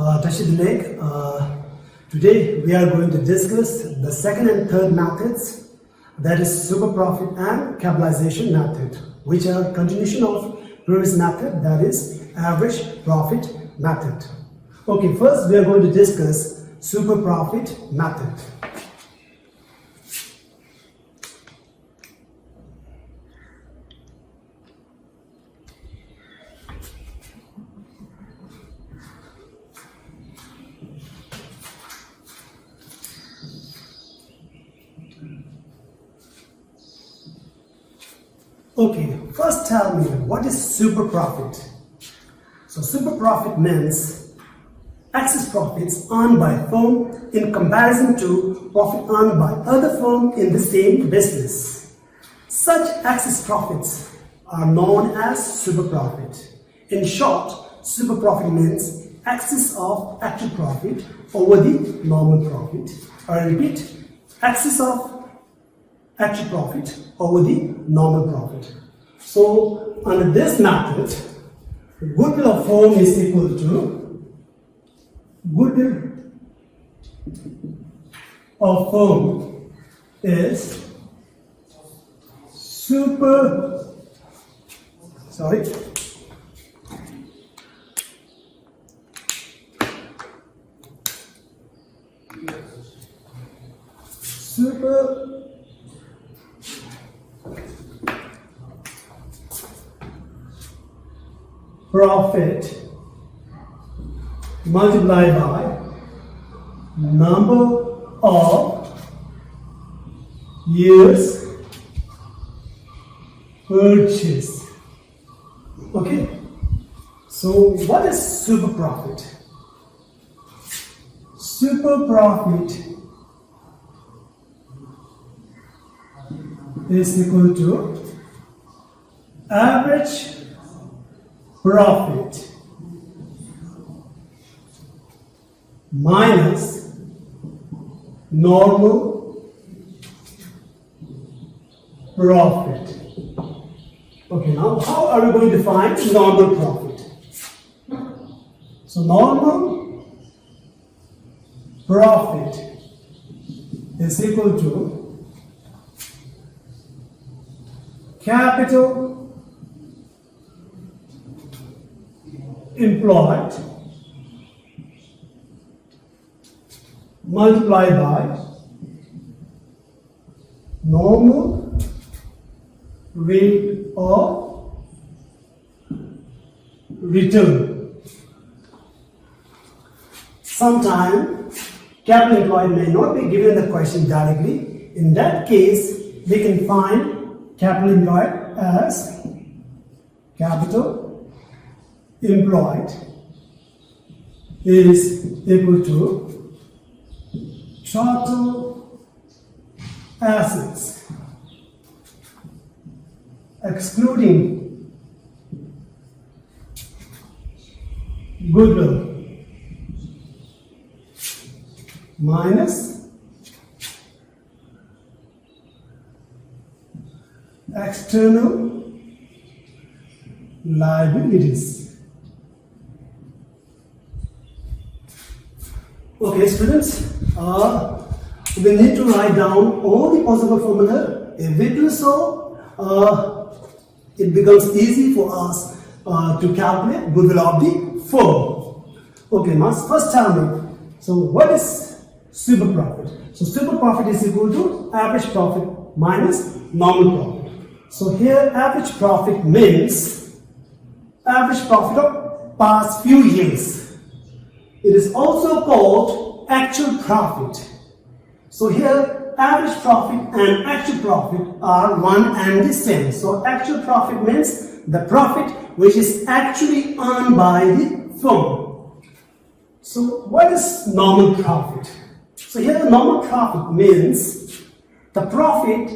touch the leg. Today we are going to discuss the second and third methods, that is super profit and capitalization method, which are continuation of previous method, that is average profit method. Okay, first we are going to discuss super profit method. Okay, first tell me, what is super profit? So super profit means excess profits earned by a firm in comparison to profit earned by other firm in the same business. Such excess profits are known as super profit. In short, super profit means excess of actual profit over the normal profit. I repeat, excess of actual profit over the normal profit. So under this method, goodwill of firm is equal to goodwill of firm is super profit multiplied by number of years purchase. Okay, so what is super profit? Super profit is equal to average profit minus normal profit. Okay, now how are we going to find normal profit? So normal profit is equal to capital employed multiplied by normal rate of return. Sometimes capital employed may not be given the question directly. In that case, we can find capital employed as capital employed is equal to total assets excluding goodwill minus external liabilities. Okay, students, we need to write down all the possible formula. If we do so, it becomes easy for us to calculate goodwill of the firm. Okay, first tell me, so what is super profit? So super profit is equal to average profit minus normal profit. So here average profit means average profit of past few years. It is also called actual profit. So here average profit and actual profit are one and the same. So actual profit means the profit which is actually earned by the firm. So what is normal profit? So here normal profit means the profit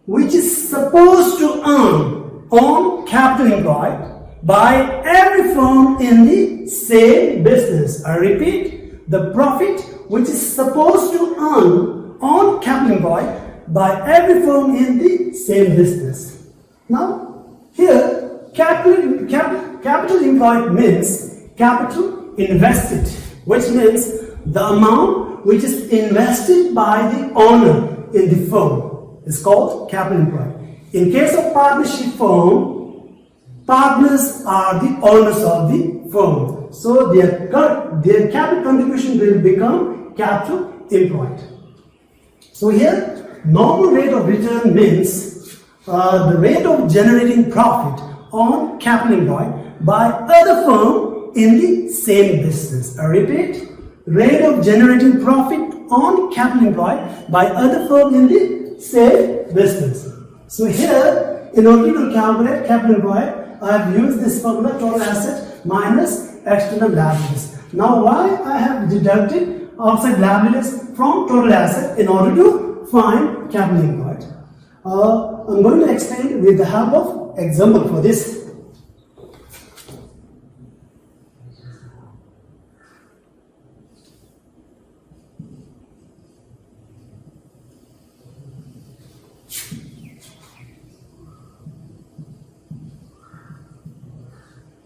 which is supposed to earn on capital employed by every firm in the same business. I repeat, the profit which is supposed to earn on capital employed by every firm in the same business. Now, here capital employed means capital invested which means the amount which is invested by the owner in the firm is called capital employed. In case of partnership firm, partners are the owners of the firm. So their capital contribution will become capital employed. So here, normal rate of return means the rate of generating profit on capital employed by other firm in the same business. I repeat, rate of generating profit on capital employed by other firm in the same business. So here, in order to calculate capital employed, I have used this formula, total asset minus external liabilities. Now, why I have deducted outside liabilities from total asset in order to find capital employed? I'm going to explain with the help of example for this.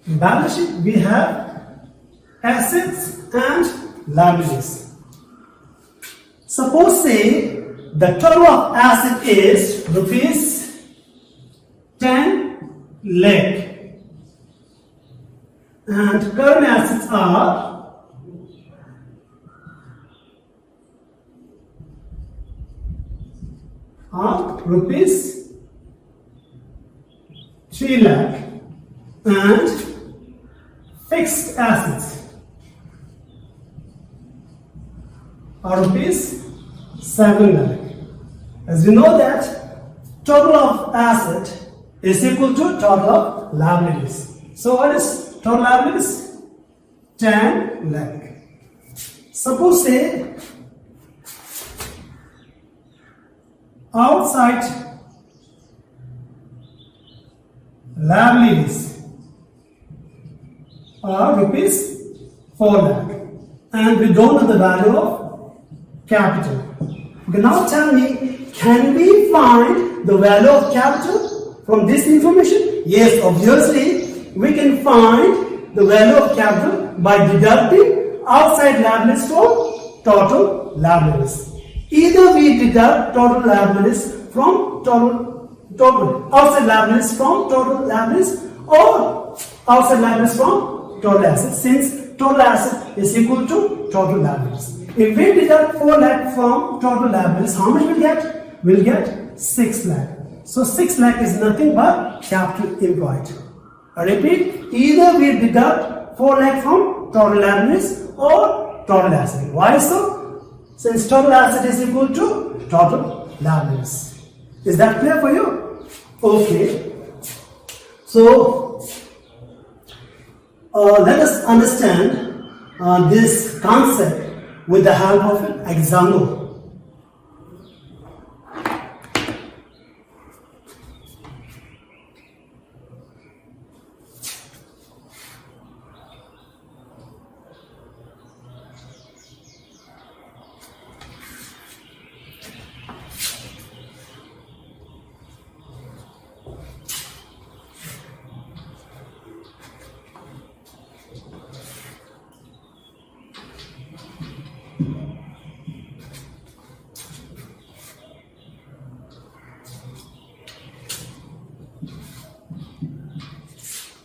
In balance sheet, we have assets and liabilities. Suppose say the total of asset is rupees 10 lakh and current assets are rupees 3 lakh and fixed assets are rupees 7 lakh. As we know that total of asset is equal to total of liabilities. So what is total liabilities? 10 lakh. Suppose say outside liabilities are rupees 4 lakh and we don't know the value of capital. Okay, now tell me, can we find the value of capital from this information? Yes, obviously we can find the value of capital by deducting outside liabilities from total liabilities. Either we deduct total liabilities from outside liabilities from total liabilities or outside liabilities from total assets, since total asset is equal to total liabilities. If we deduct 4 lakh from total liabilities, how much we'll get? We'll get 6 lakh. So 6 lakh is nothing but capital employed. I repeat, either we deduct 4 lakh from total liabilities or total asset. Why so? Since total asset is equal to total liabilities. Is that clear for you? Okay. So let us understand this concept with the help of an example.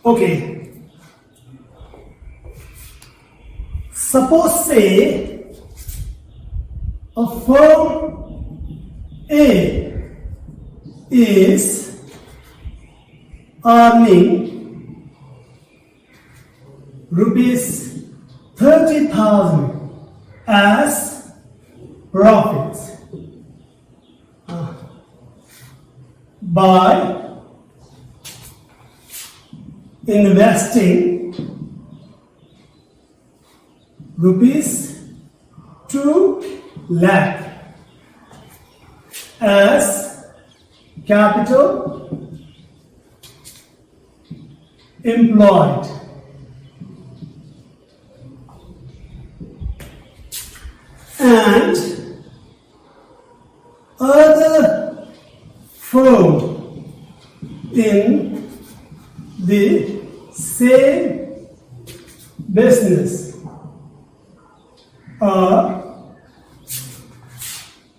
Okay, suppose say a firm A is earning rupees 30,000 as profits by investing rupees 2 lakh as capital employed. And other firm in the same business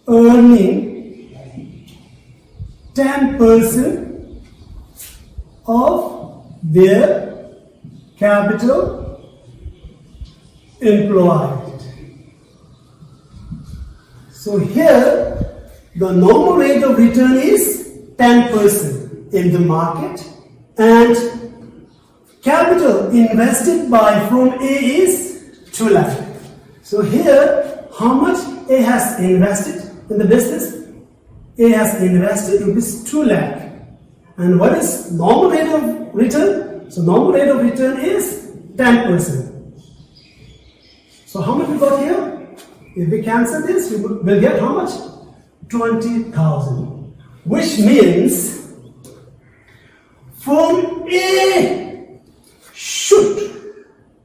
earning 10% of their capital employed. So here the normal rate of return is 10% in the market, and capital invested by firm A is 2 lakh. So here, how much A has invested in the business? A has invested rupees 2 lakh. And what is normal rate of return? So normal rate of return is 10%. So how much we got here? If we cancel this, we will get how much? 20,000. Which means firm A should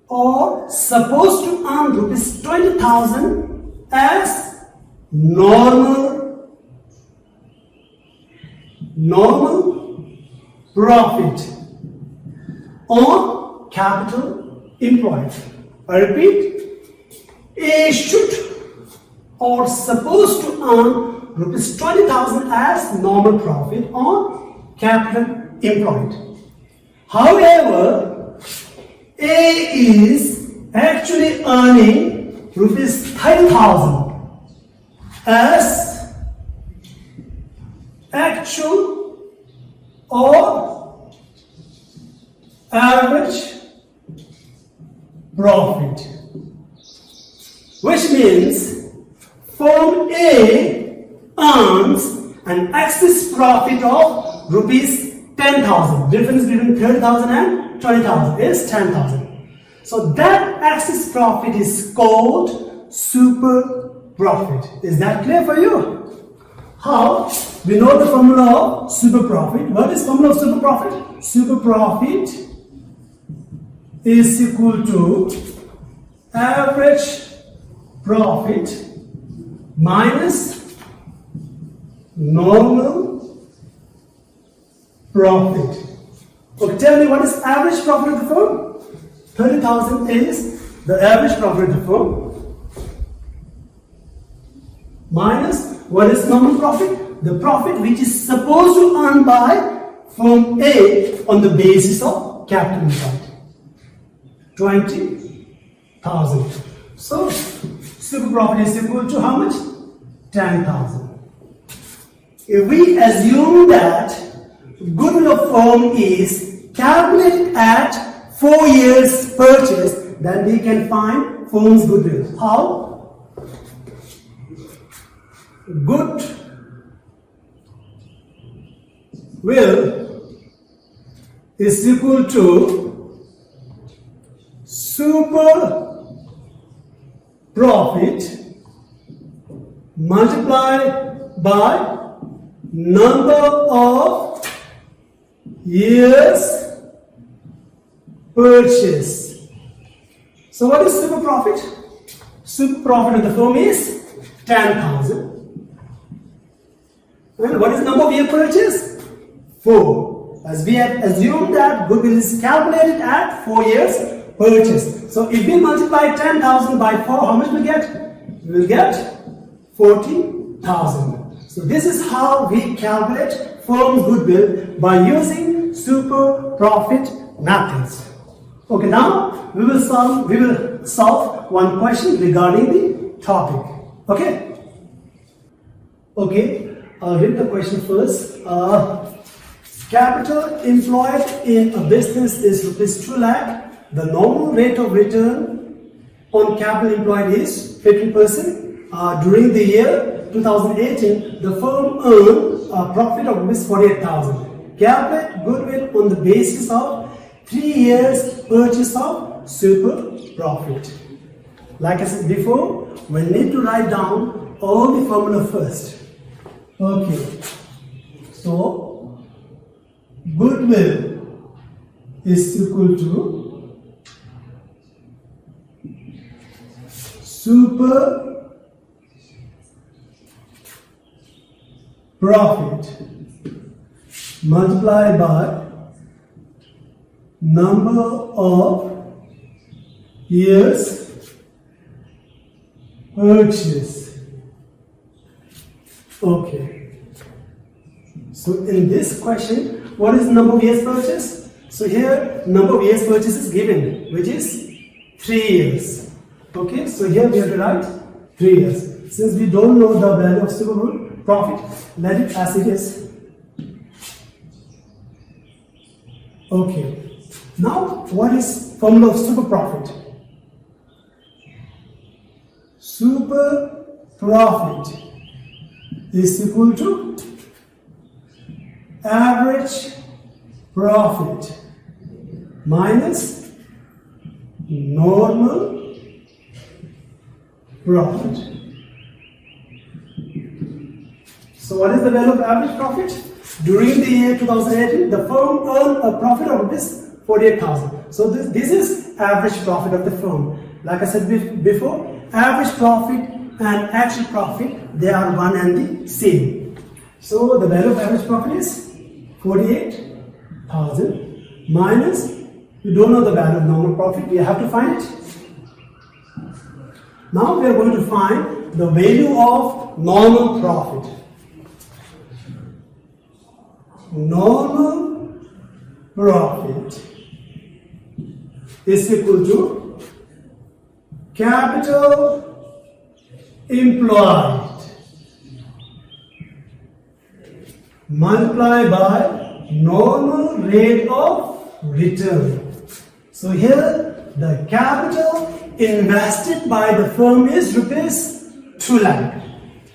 or supposed to earn rupees 20,000 as normal profit on capital employed. I repeat, A should or supposed to earn rupees 20,000 as normal profit on capital employed. However, A is actually earning rupees 30,000 as actual or average profit, which means firm A earns an excess profit of rupees 10,000. Difference between 30,000 and 20,000 is 10,000. So that excess profit is called super profit. Is that clear for you? How? We know the formula of super profit. What is formula of super profit? Super profit is equal to average profit minus normal profit. Okay, tell me what is average profit of the firm? 30,000 is the average profit of the firm. Minus what is normal profit? The profit which is supposed to earn by firm A on the basis of capital employed. 20,000. So super profit is equal to how much? 10,000. If we assume that goodwill of firm is calculated at 4 years purchase, then we can find firm's goodwill. How? Goodwill is equal to super profit multiplied by number of years purchase. So what is super profit? Super profit of the firm is 10,000. And what is number of year purchase? 4. As we have assumed that goodwill is calculated at 4 years purchase. So if we multiply 10,000 by 4, how much we get? We will get 40,000. So this is how we calculate firm's goodwill by using super profit methods. Okay, now we will solve one question regarding the topic. Okay? Okay, I'll read the question first. Capital employed in a business is rupees 2 lakh. The normal rate of return on capital employed is 15%. During the year 2018, the firm earned a profit of rupees 48,000. Calculate goodwill on the basis of 3 years purchase of super profit. Like I said before, we need to write down all the formula first. Okay, so goodwill is equal to super profit multiplied by number of years purchase. Okay. So in this question, what is the number of years purchase? So here, number of years purchase is given, which is 3 years. Okay, so here we have to write 3 years. Since we don't know the value of super profit, let it as it is. Okay. Now, what is formula of super profit? Super profit is equal to average profit minus normal profit. So what is the value of average profit? During the year 2018, the firm earned a profit of this 48,000. So this is average profit of the firm. Like I said before, average profit and actual profit, they are one and the same. So the value of average profit is 48,000 minus, we don't know the value of normal profit, we have to find it. Now we are going to find the value of normal profit. Normal profit is equal to capital employed multiplied by normal rate of return. So here the capital invested by the firm is rupees 2 lakh,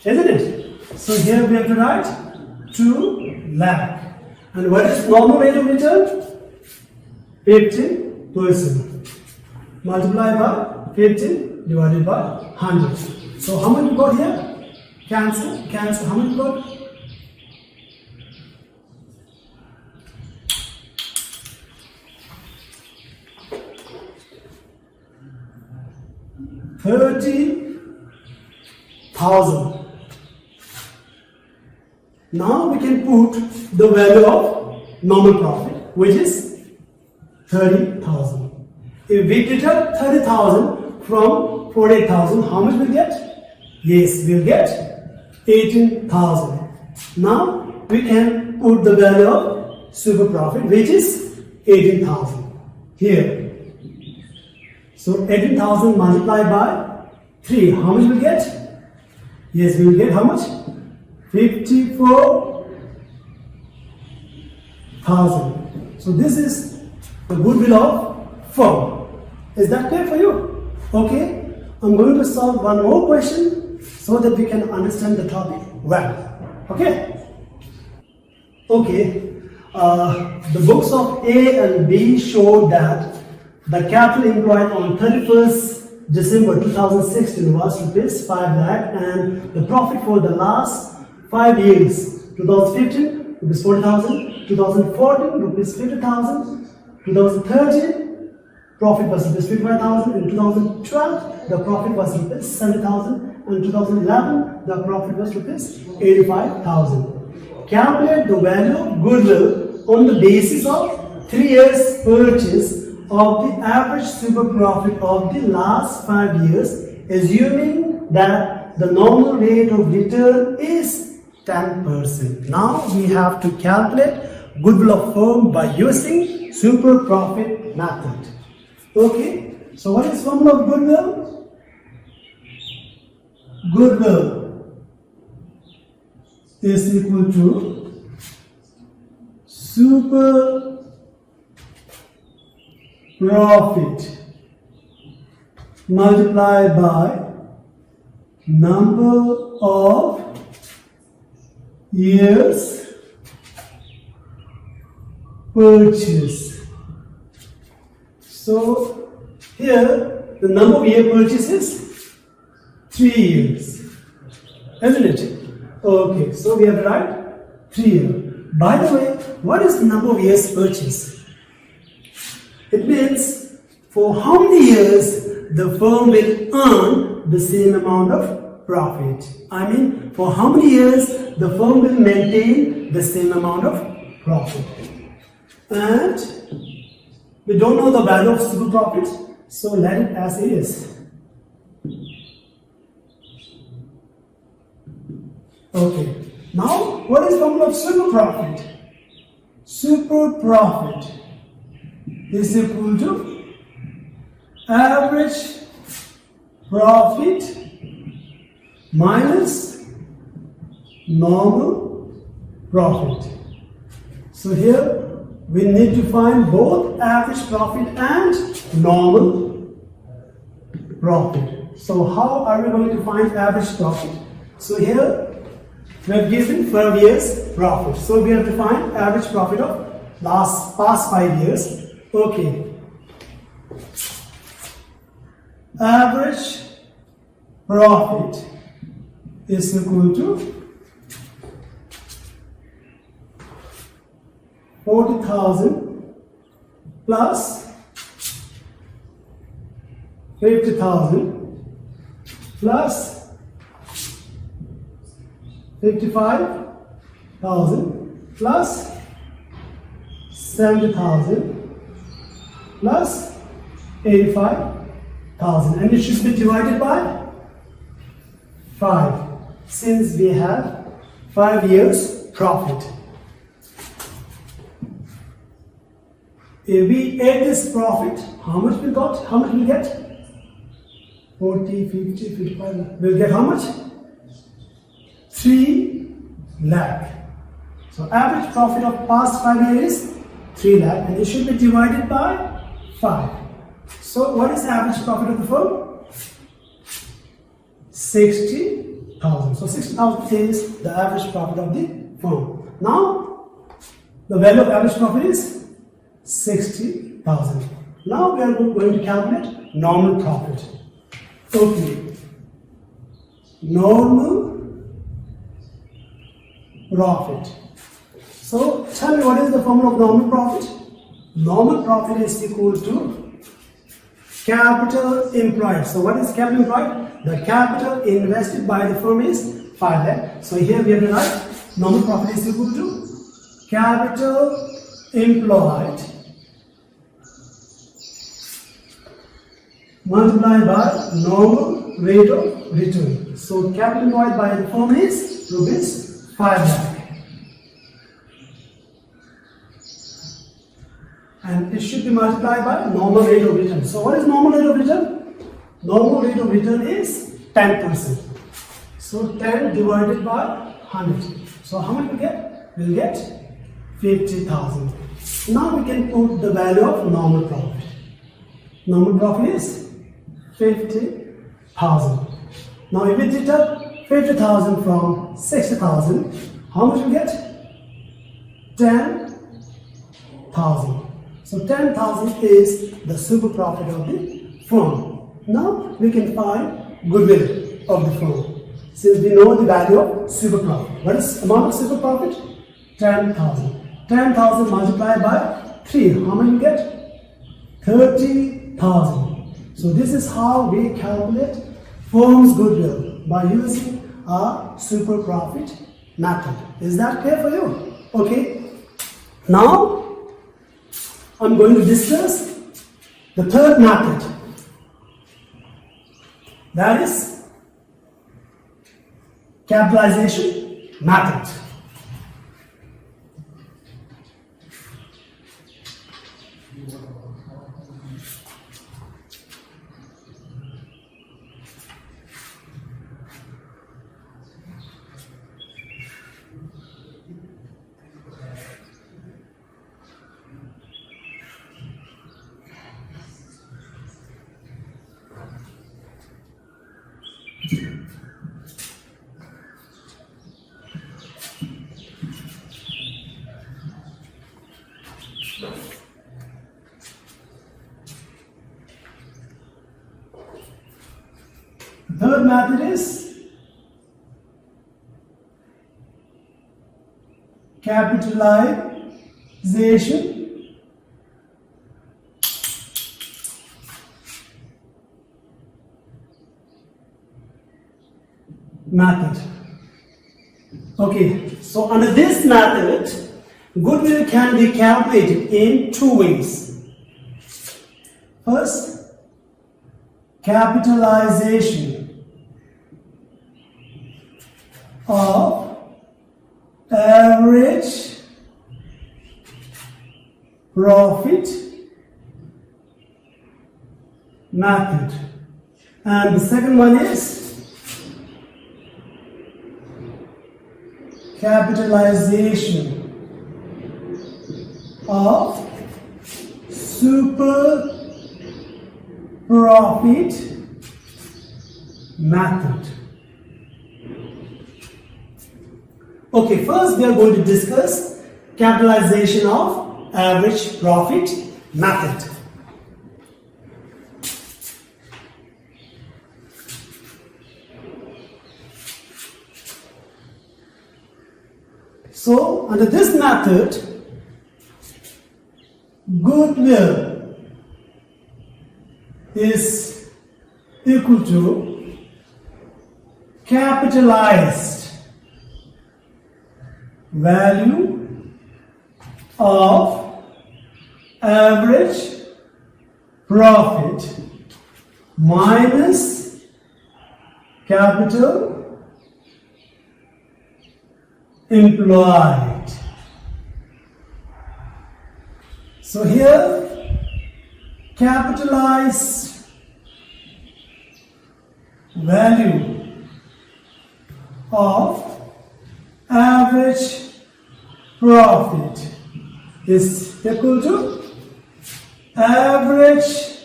isn't it? So here we have to write 2 lakh. And what is normal rate of return? 15%. Multiplied by 15 divided by 100. So how much we got here? Cancel. How much we got? 30,000. Now we can put the value of normal profit, which is 30,000. If we deduct 30,000 from 48,000, how much we get? Yes, we'll get 18,000. Now we can put the value of super profit, which is 18,000 here. So 18,000 multiplied by 3, how much we get? Yes, we will get how much? 54,000. So this is the goodwill of firm. Is that clear for you? Okay. I'm going to solve one more question so that we can understand the topic well. Okay. Okay. The books of A and B show that the capital employed on 31st December 2016 was rupees 5 lakh, and the profit for the last 5 years, 2015 rupees 40,000, 2014 rupees 50,000, 2013 profit was rupees 55,000, in 2012 the profit was rupees 70,000, and in 2011 the profit was rupees 85,000. Calculate the value of goodwill on the basis of 3 years purchase of the average super profit of the last 5 years, assuming that the normal rate of return is 10%. Now we have to calculate goodwill of firm by using super profit method. Okay, so what is formula of goodwill? Goodwill is equal to super profit multiplied by number of years purchase. So here the number of year purchase is 3 years, isn't it? Okay, so we have to write 3 years. By the way, what is the number of years purchase? It means for how many years the firm will earn the same amount of profit. I mean, for how many years the firm will maintain the same amount of profit. And we don't know the value of super profit, so let it as it is. Okay. Now, what is the formula of super profit? Super profit is equal to average profit minus normal profit. So here we need to find both average profit and normal profit. So how are we going to find average profit? So here we have given 5 years profit. So we have to find average profit of past 5 years. Okay. Average profit is equal to 40,000 plus 50,000 plus 55,000 plus 70,000 plus 85,000, and it should be divided by 5 since we have 5 years profit. If we add this profit, how much we got? How much we get? 40, 50, 55. We'll get how much? 3 lakh. So average profit of past 5 years is 3 lakh, and it should be divided by 5. So what is the average profit of the firm? 60,000. So 60,000 is the average profit of the firm. Now the value of average profit is 60,000. Now we are going to calculate normal profit. Okay. Normal profit. So tell me, what is the formula of normal profit? Normal profit is equal to capital employed. So what is capital employed? The capital invested by the firm is 5 lakh. So here we have to write normal profit is equal to capital employed multiplied by normal rate of return. So capital employed by the firm is rupees 5 lakh. And it should be multiplied by normal rate of return. So what is normal rate of return? Normal rate of return is 10%. So 10 divided by 100. So how much we get? We'll get 50,000. Now we can put the value of normal profit. Normal profit is 50,000. Now if we deduct 50,000 from 60,000, how much we get? 10,000. So 10,000 is the super profit of the firm. Now we can find goodwill of the firm, since we know the value of super profit. What is the amount of super profit? 10,000. 10,000 multiplied by 3. How many you get? 30,000. So this is how we calculate firm's goodwill, by using a super profit method. Is that clear for you? Okay. Now I'm going to discuss the third method. That is capitalization method. The third method is capitalization method. Okay, so under this method, goodwill can be calculated in 2 ways. First, capitalization of average profit method. And the second one is capitalization of super profit method. Okay, first we are going to discuss capitalization of average profit method. So, under this method, goodwill is equal to capitalized value of average profit minus capital employed. So here, capitalized value of average profit is equal to average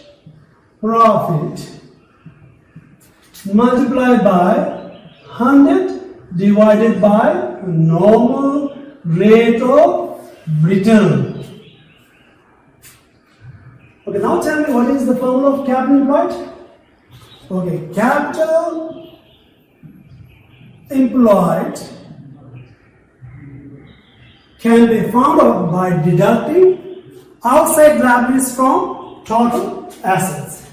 profit multiplied by 100 divided by normal rate of return. Okay, now tell me what is the formula of capital employed? Okay, capital employed can be found out by deducting outside liabilities from total assets.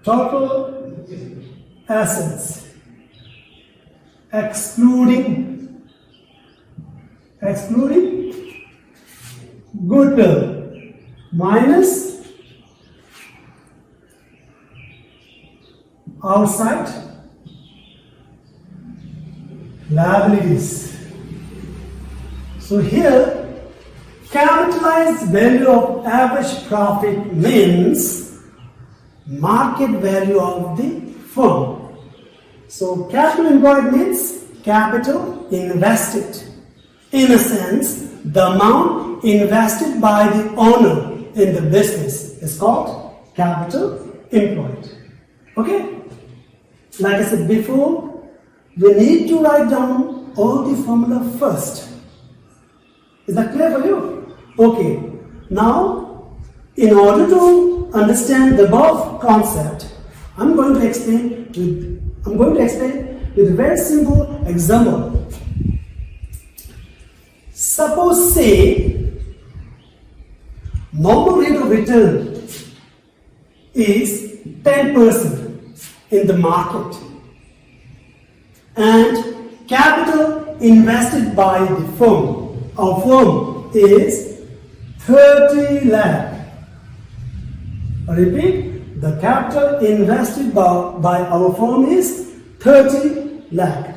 Total assets excluding goodwill minus outside liabilities. So here, capitalized value of average profit means market value of the firm. So capital employed means capital invested. In a sense, the amount invested by the owner in the business is called capital employed. Okay? Like I said before, we need to write down all the formula first. Is that clear for you? Okay. Now, in order to understand the above concept, I'm going to explain with a very simple example. Suppose, say, normal rate of return is 10% in the market and capital invested by the firm, our firm, is 30 lakh. I repeat, the capital invested by our firm is 30 lakh.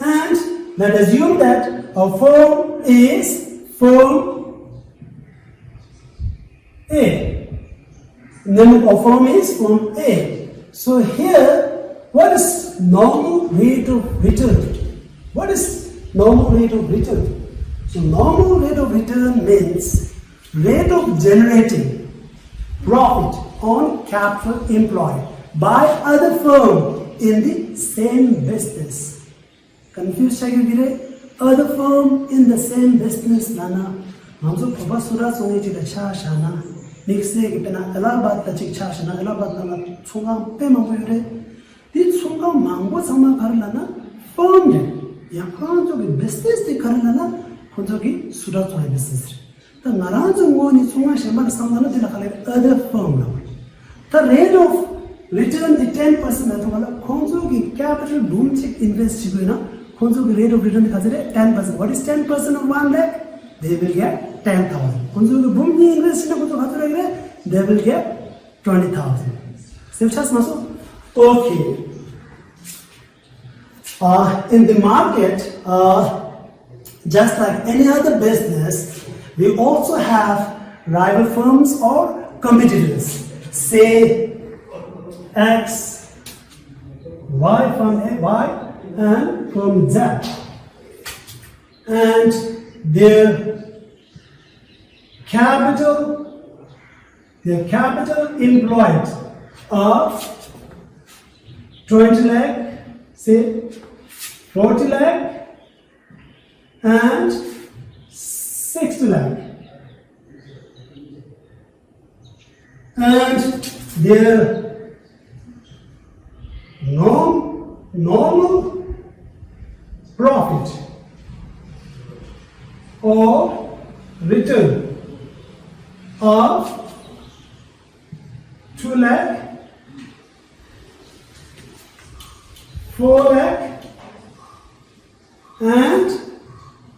And let us assume that our firm is firm A. Name of our firm is firm A. So here, what is normal rate of return? What is normal rate of return? So normal rate of return means rate of generating profit on capital employed by other firm in the same business. Confused other firm in the same business nana. Mamzo probasura soniti the chashana. Next day gitana Allahabad the chick chashana Allahabad nana chunga pemamure. This chunga mango sama karlana firm de. Yakranjo ki business de karlana konjo ki surat wa business. The Naranjo won is chunga shemar samana de la other firm. The rate of return the 10% at konjo ki capital boom check invest chibuna. Konjo rate of return is 10%. What is 10% of 1 lakh? They will get 10,000. Konjo ki boom ni invest they will get 20,000. Okay. In the market, just like any other business, we also have rival firms or competitors. Say X, Y from Y and from Z. And their capital employed of 20 lakh, say 40 lakh and 60 lakh. And their normal profit or return of 2 lakh, 4 lakh and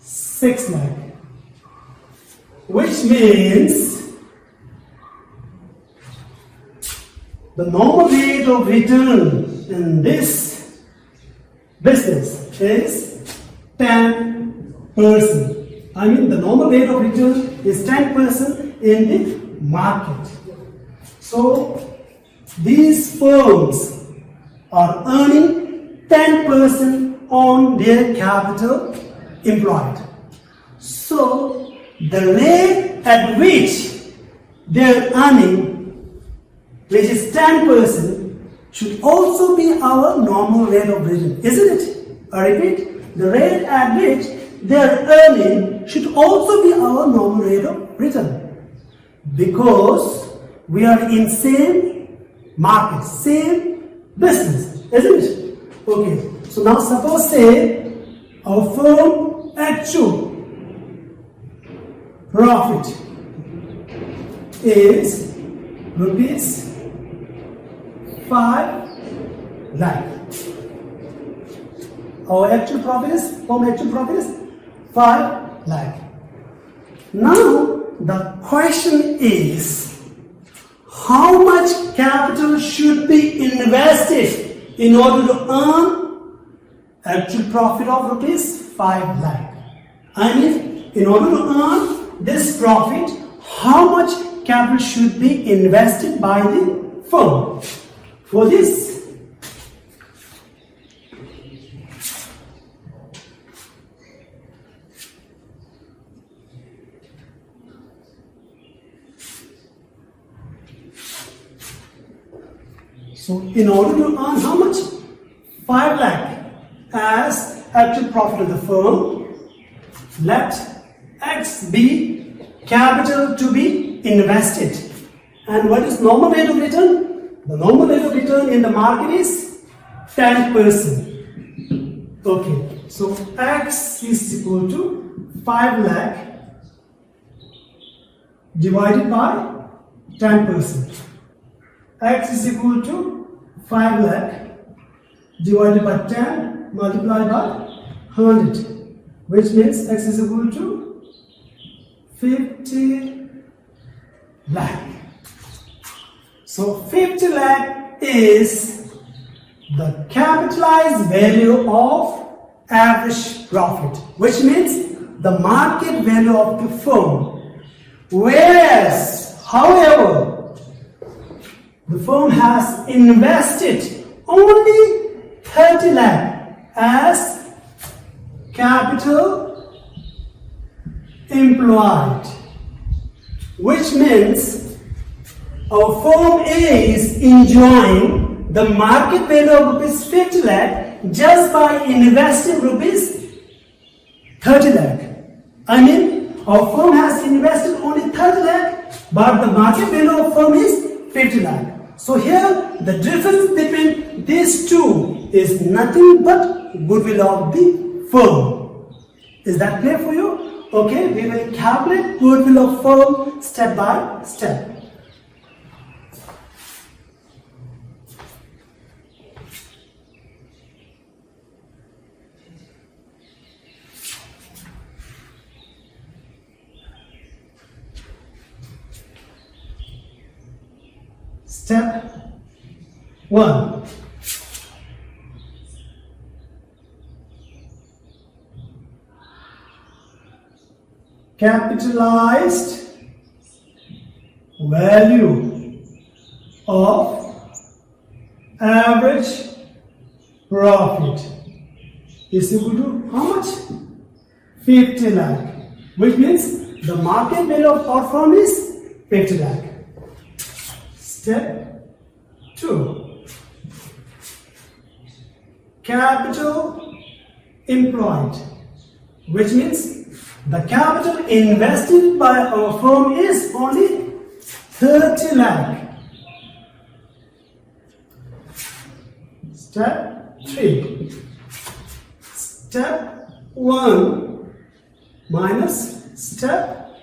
6 lakh, which means the normal rate of return in this business is 10%. I mean, the normal rate of return is 10% in the market. So, these firms are earning 10% on their capital employed. So, the rate at which they are earning, which is 10%, should also be our normal rate of return, isn't it? I repeat, the rate at which they are earning should also be our normal rate of return, because we are in same market, same business, isn't it? Okay, so now suppose say our firm actual profit is rupees 5 lakh. Our actual profit is 5 lakh. Now the question is, how much capital should be invested in order to earn actual profit of rupees 5 lakh? I mean, in order to earn this profit, how much capital should be invested by the firm? For this, so in order to earn how much? 5 lakh as actual profit of the firm, let X be capital to be invested. And what is normal rate of return? The normal rate of return in the market is 10%. Okay, so X is equal to 5 lakh divided by 10%. X is equal to 5 lakh divided by 10 multiplied by 100, which means X is equal to 50 lakh. So 50 lakh is the capitalized value of average profit, which means the market value of the firm. Whereas, however, the firm has invested only 30 lakh as capital employed, which means our firm A is enjoying the market value of rupees 50 lakh just by investing rupees 30 lakh. I mean, our firm has invested only 30 lakh, but the market value of firm is 50 lakh. So here, the difference between these two is nothing but goodwill of the firm. Is that clear for you? Okay, we will calculate goodwill of firm step by step. Step 1. capitalized value of average profit is equal to how much? 50 lakh, which means the market value of our firm is 50 lakh. Step 2. Capital employed, which means the capital invested by our firm is only 30 lakh. Step 3. Step 1 minus step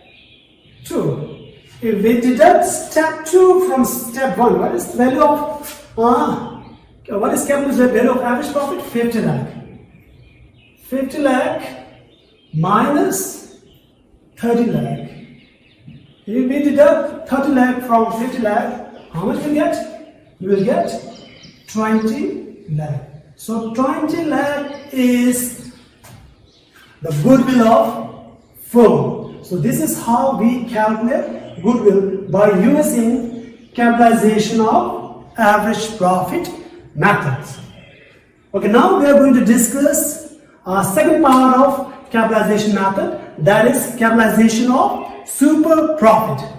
2. If we deduct step 2 from step 1, what is the value of what is capital's value of average profit? 50 lakh. 50 lakh minus 30 lakh. If we deduct 30 lakh from 50 lakh, how much will we get? We will get 20 lakh. So 20 lakh is the goodwill of firm. So this is how we calculate goodwill by using capitalization of average profit methods. Okay, now we are going to discuss our second part of capitalization method, that is capitalization of super profit.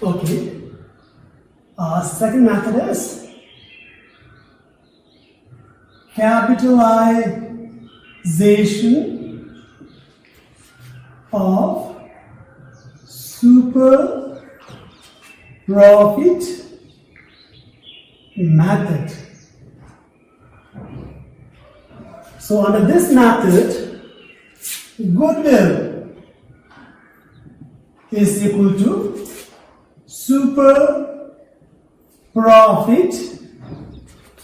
Okay, second method is capitalization of super profit method. So under this method, goodwill is equal to super profit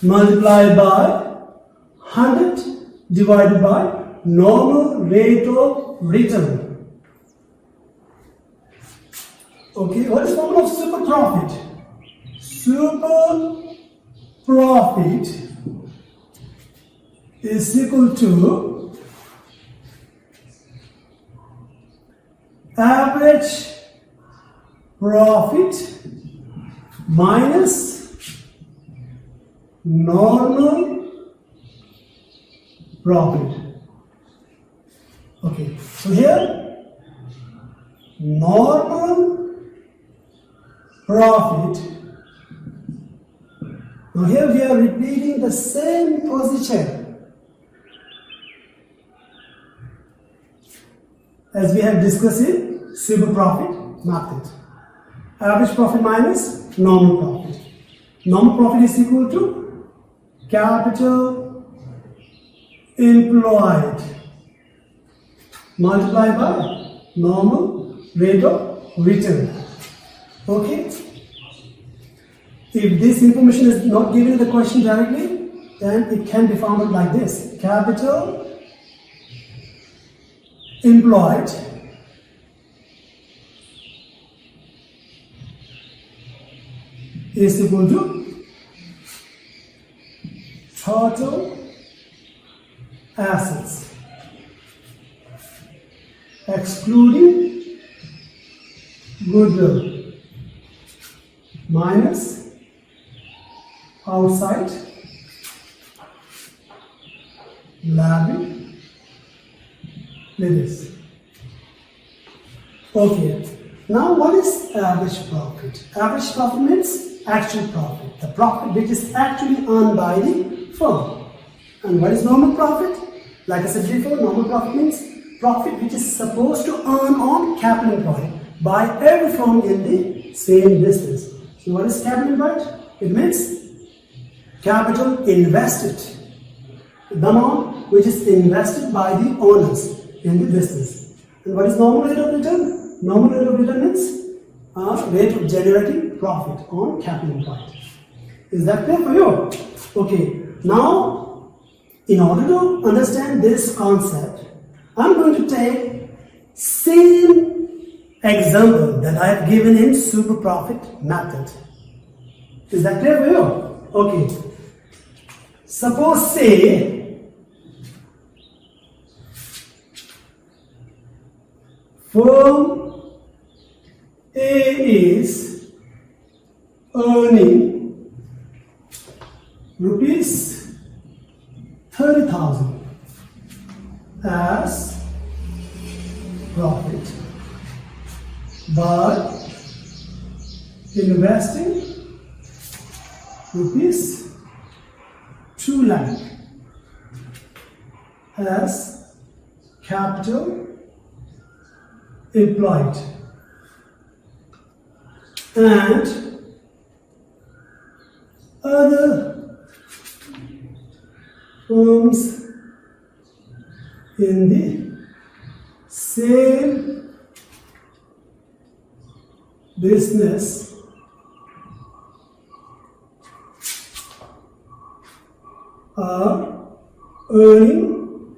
multiplied by 100 divided by normal rate of return. Okay, what is the formula of super profit? Super profit is equal to average profit minus normal profit. Okay, so here normal profit. Now here we are repeating the same procedure as we have discussed in super profit method. Average profit minus normal profit. Normal profit is equal to capital employed multiplied by normal rate of return. Okay? If this information is not given in the question directly, then it can be found out like this. Capital employed is equal to total assets excluding goodwill minus outside liabilities. Okay, now what is average profit? Average profit means actual profit, the profit which is actually earned by the firm. And what is normal profit? Like I said before, normal profit means profit which is supposed to earn on capital employed by every firm in the same business. So what is capital employed? It means capital invested, the amount which is invested by the owners in the business. And what is normal rate of return? Normal rate of return means rate of generating profit on capital employed. Is that clear for you? Okay, now in order to understand this concept, I'm going to take same example that I have given in super profit method. Is that clear for you? Okay. Suppose say firm A is earning rupees 30,000 as profit by investing rupees 2 lakh as capital employed, and other firms in the same business are earning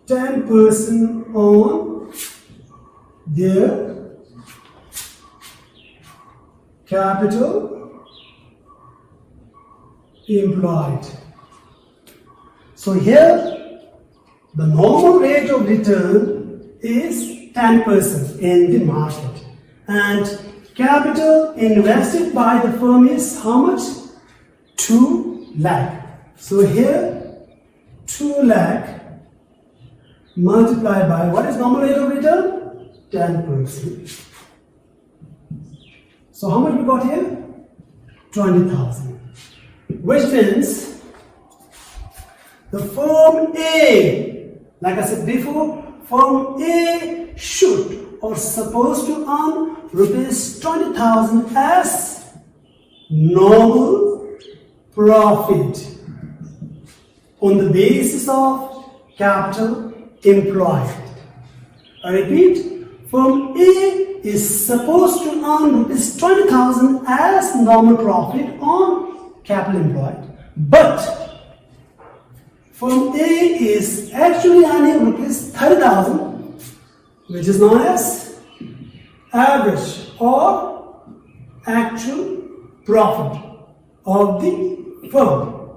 10% on their capital employed. So here the normal rate of return is 10% in the market, and capital invested by the firm is how much? 2 lakh. So here 2 lakh multiplied by what is normal rate of return? 10%. So how much we got here? 20,000. Which means the firm A, like I said before, firm A should or supposed to earn rupees 20,000 as normal profit on the basis of capital employed. I repeat, firm A is supposed to earn rupees 20,000 as normal profit on capital employed, but firm A is actually earning rupees 30,000, which is known as average or actual profit of the firm,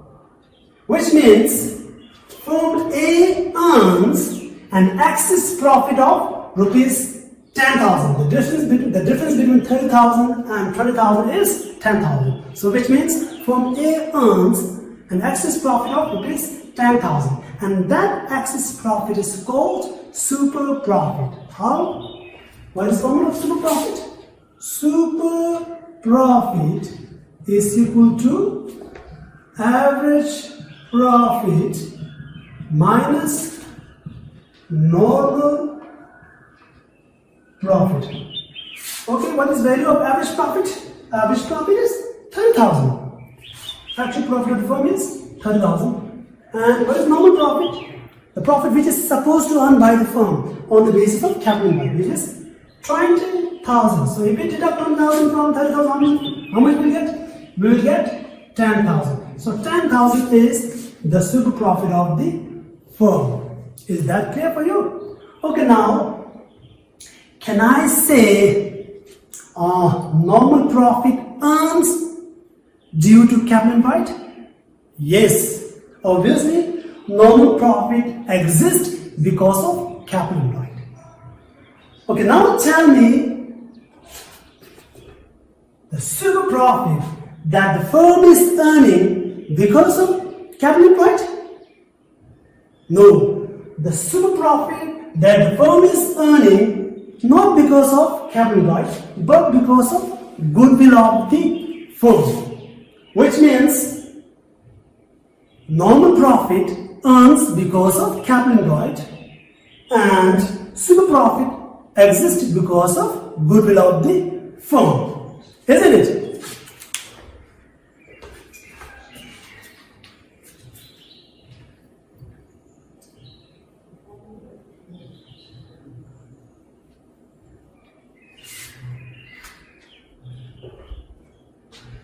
which means firm A earns an excess profit of rupees 10,000. The difference between 30,000 and 20,000 is 10,000. So which means firm A earns an excess profit of rupees 10,000, and that excess profit is called super profit. How? What is the formula of super profit? Super profit is equal to average profit minus normal profit. Okay, what is value of average profit? Average profit is 30,000. Actual profit of the firm is 30,000. And what is normal profit? The profit which is supposed to earn by the firm on the basis of capital employed, which is 20,000. So if we deduct 20,000 from 30,000, how much will we get? We will get 10,000. So 10,000 is the super profit of the firm. Is that clear for you? Okay, now can I say normal profit earns due to capital employed? Yes, obviously normal profit exists because of capital employed. Okay, now tell me the super profit that the firm is earning because of capital employed? No, the super profit that the firm is earning not because of capital employed but because of goodwill of the firm, which means normal profit earns because of capital employed, and super profit exists because of goodwill of the firm, isn't it?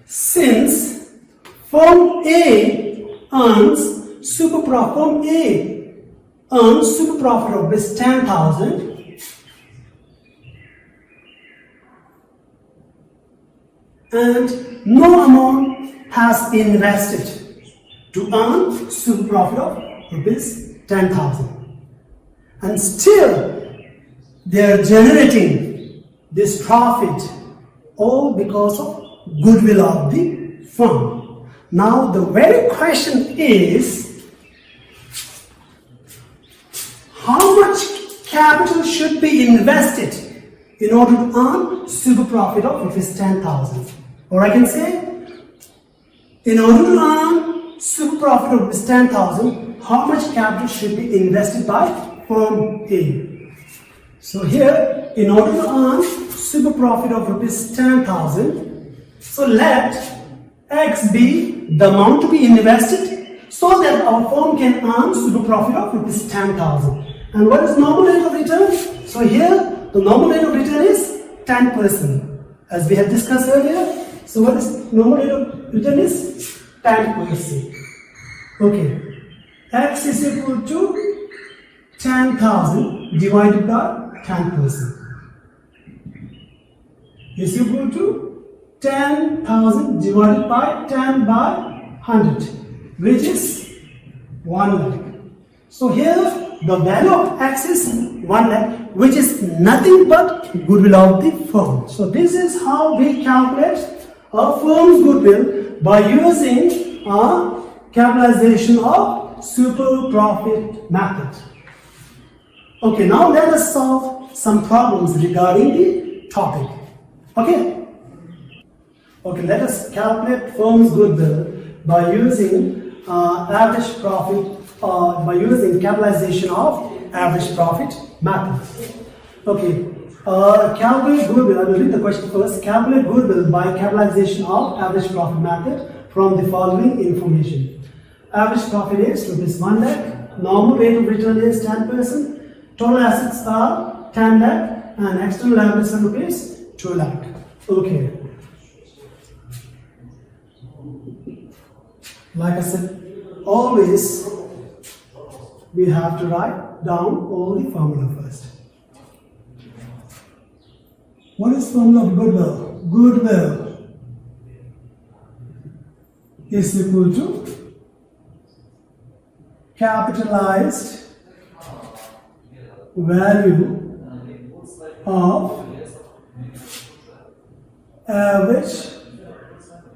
Since firm A earns super profit of this 10,000 and no amount has been invested to earn super profit of rupees 10,000, and still they are generating this profit all because of goodwill of the firm. Now the very question is, how much capital should be invested in order to earn super profit of rupees 10,000? Or I can say, in order to earn super profit of rupees 10,000, how much capital should be invested by firm A? So here, in order to earn super profit of rupees 10,000, so let X be the amount to be invested so that our firm can earn super profit of rupees 10,000. And what is normal rate of return? So here the normal rate of return is 10%, as we have discussed earlier. So what is normal rate of return is 10%. Okay, X is equal to 10,000 divided by 10% is equal to 10,000 divided by 10 by 100, which is 1 lakh. So here the value of X is 1 lakh, which is nothing but goodwill of the firm. So this is how we calculate a firm's goodwill by using a capitalization of super profit method. Okay, now let us solve some problems regarding the topic. Okay, let us calculate firm's goodwill by using average profit, by using capitalization of average profit method. Okay, calculate goodwill. I will read the question first. Calculate goodwill by capitalization of average profit method from the following information. Average profit is rupees 1 lakh. Normal rate of return is 10%. Total assets are 10 lakh, and external liabilities are rupees 2 lakh. Okay. Like I said, always we have to write down all the formula first. What is formula of goodwill? Goodwill is equal to capitalized value of average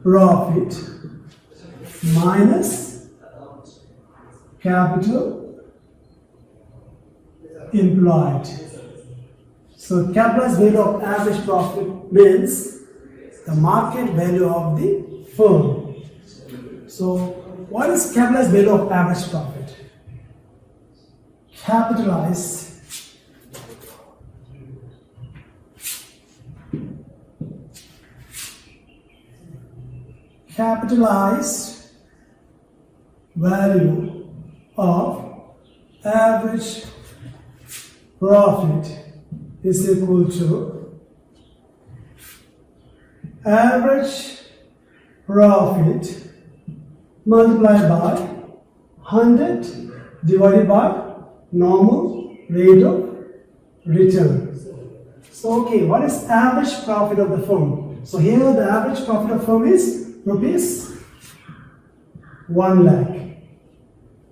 profit minus capital employed. So capitalized value of average profit means the market value of the firm. So what is capitalized value of average profit? Capitalized value of average profit is equal to average profit multiplied by 100 divided by normal rate of return. So okay, what is average profit of the firm? So here the average profit of firm is rupees 1 lakh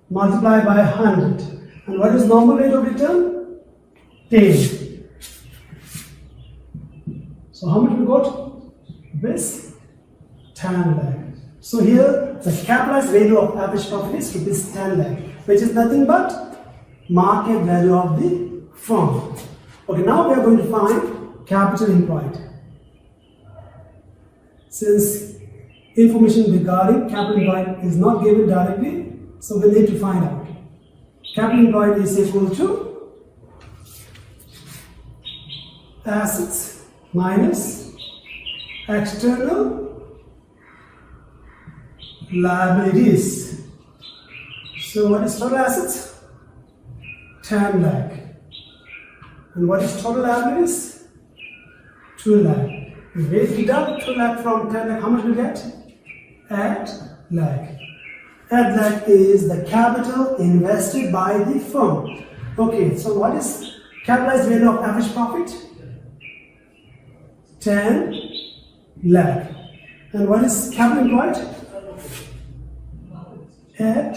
multiplied by 100. And what is normal rate of return? 10. So how much we got? This 10 lakh. So here the capitalized value of average profit is rupees 10 lakh, which is nothing but market value of the firm. Okay, now we are going to find capital employed. Since information regarding capital employed is not given directly, so we need to find out. Capital employed is equal to assets minus external liabilities. So what is total assets? 10 lakh. And what is total liabilities? 2 lakh. If we deduct 2 lakh from 10 lakh, how much we get? 8 lakh. 8 lakh is the capital invested by the firm. Okay, so what is capitalized value of average profit? 10 lakh. And what is capital employed? 8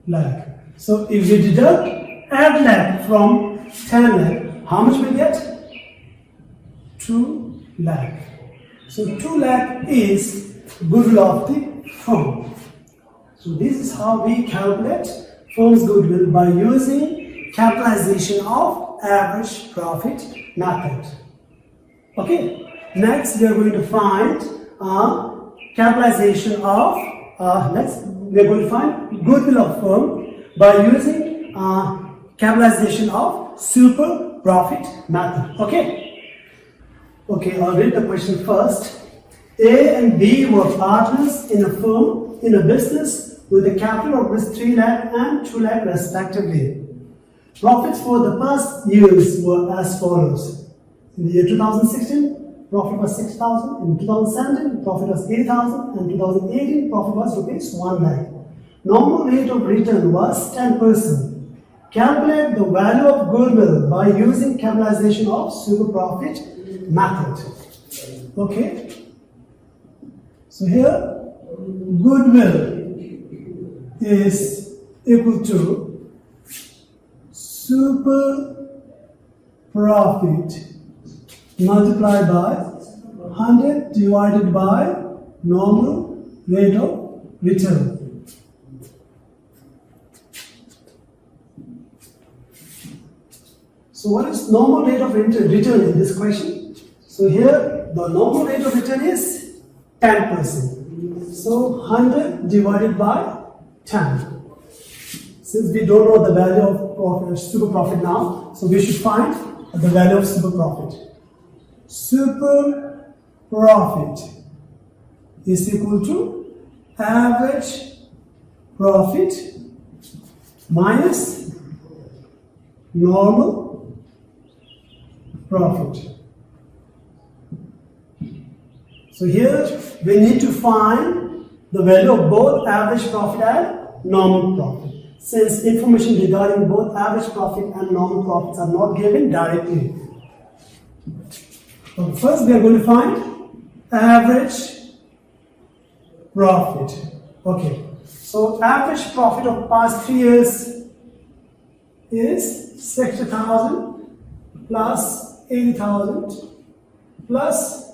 lakh. So if we deduct 8 lakh from 10 lakh, how much we get? 2 lakh. So 2 lakh is goodwill of the firm. So this is how we calculate firm's goodwill by using capitalization of average profit method. Okay. Next, we are going to find capitalization of we are going to find goodwill of firm by using capitalization of super profit method. Okay. Okay, I'll read the question first. A and B were partners in a firm, in a business with a capital of Rs 3 lakh and 2 lakh respectively. Profits for the past years were as follows. In the year 2016, profit was 6,000. In 2017, profit was 80,000. In 2018, profit was Rs 1 lakh. Normal rate of return was 10%. Calculate the value of goodwill by using capitalization of super profit method. Okay. So here, goodwill is equal to super profit multiplied by 100 divided by normal rate of return. So what is normal rate of return in this question? So here the normal rate of return is 10%. So 100 divided by 10. Since we don't know the value of profit, super profit now, so we should find the value of super profit. Super profit is equal to average profit minus normal profit. So here we need to find the value of both average profit and normal profit. Since information regarding both average profit and normal profits are not given directly. So first we are going to find average profit. Okay. So average profit of past 3 years is 60,000 plus 80,000 plus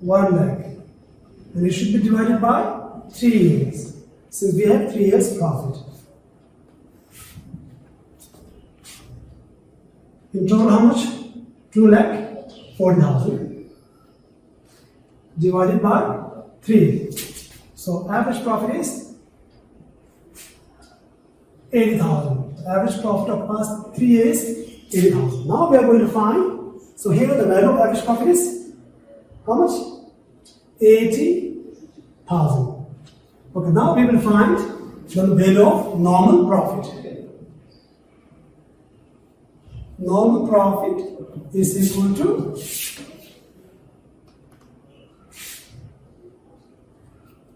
1 lakh. And it should be divided by 3 years. So we have 3 years profit. In total how much? 2 lakh 40,000 divided by 3. So average profit is 80,000. The average profit of past 3 years is 80,000. Now we are going to find, so here the value of average profit is how much? 80,000. Okay, now we will find the value of normal profit. Normal profit is equal to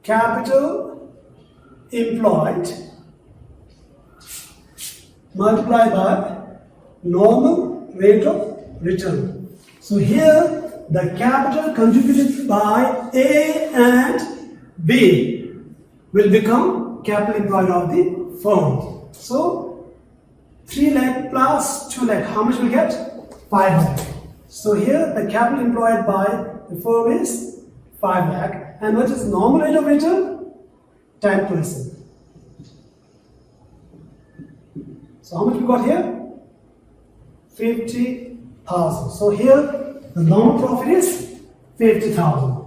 capital employed multiplied by normal rate of return. So here the capital contributed by A and B will become capital employed of the firm. So 3 lakh plus 2 lakh, how much will get? 5 lakh. So here the capital employed by the firm is 5 lakh. And what is normal rate of return? 10%. So how much we got here? 50,000. So here the normal profit is 50,000.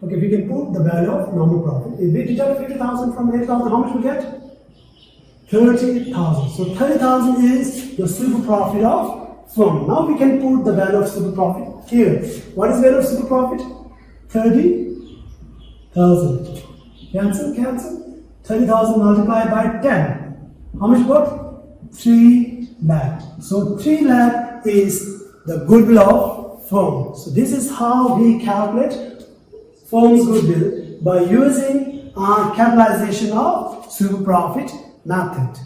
Okay, we can put the value of normal profit. If we deduct 50,000 from 80,000, how much we get? 30,000. So 30,000 is the super profit of firm. Now we can put the value of super profit here. What is value of super profit? 30,000. Cancel. 30,000 multiplied by 10. How much got? 3 lakh. So 3 lakh is the goodwill of firm. So this is how we calculate firm's goodwill by using capitalization of super profit method.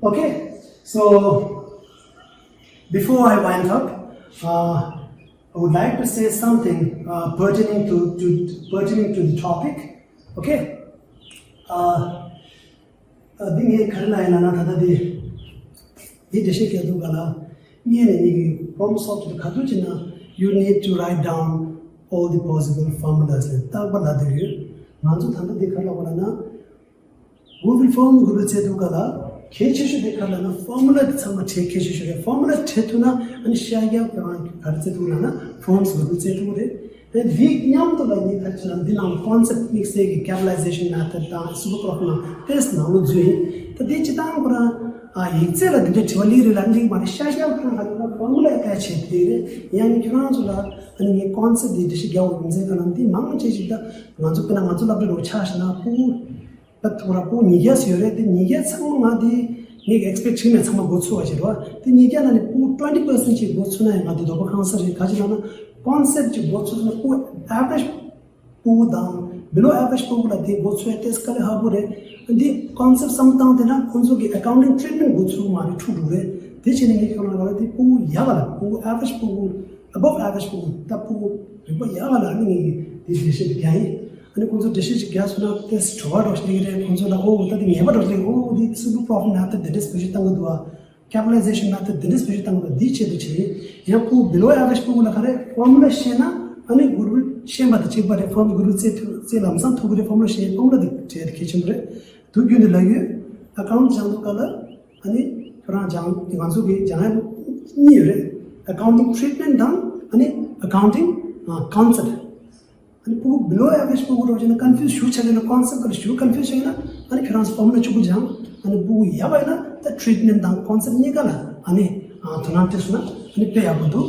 Okay. So before I wind up, I would like to say something pertaining to the topic. Okay. Dinge karna ina na thada di deshi ke du gala yene ni from solve to khadu china you need to write down all the possible formulas ta bala de manju thanda de khala wala na google form guru che du gala keche de khala na formula sama che keche formula chetuna ani shaya karche du na forms guru che du re then we nyam to la ni kachna dinam concept mix se capitalization method ta super profit test na lu jui to de chitang pura yitsela de choli re landing ma shaya ka formula ka che de yang kiran jula ani concept de shi gyaw nze kanam di mang che jida manju kana manju la ro chash na pu but ora pu ni yes yore de ni yes sang ma di ni expect chine sama go chu aje ro de ni gya na pu 20% chi go chu na ma de do ba answer ji ka ji na concept ji go chu na pu average pu down below average pu la de go chu test kare ha bo re the concept some down de na konso ki accounting treatment go chu ma ri thu du re de chine ni ko na de pu ya bala pu average pu above average pu ta pu ri ba ya bala ni de shi de kai ani konso de shi gas na test thwa ro shi re konso la o ta de ne ba ro le o di super profit na ta de this page tang do capitalization method this page tang do di che de che ya pu below average pu la khare formula she na ani goodwill she ma de che ba re form guru che lam san thu gure formula she formula de che de ke chimre tu gyu ne la ye account jang do kala ani fra jang ti wan su ge jang ni re accounting treatment done ani accounting concept ani pu below average pu ro jena confuse shu chale na concept ka shu confuse chena ani transform na chu jang ani pu ya ba na the treatment done concept ni kala ani thana test na ani pe abudu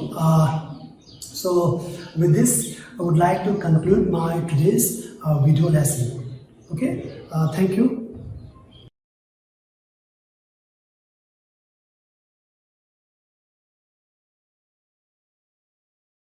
so with this I would like to conclude my today's video lesson. Okay, thank you.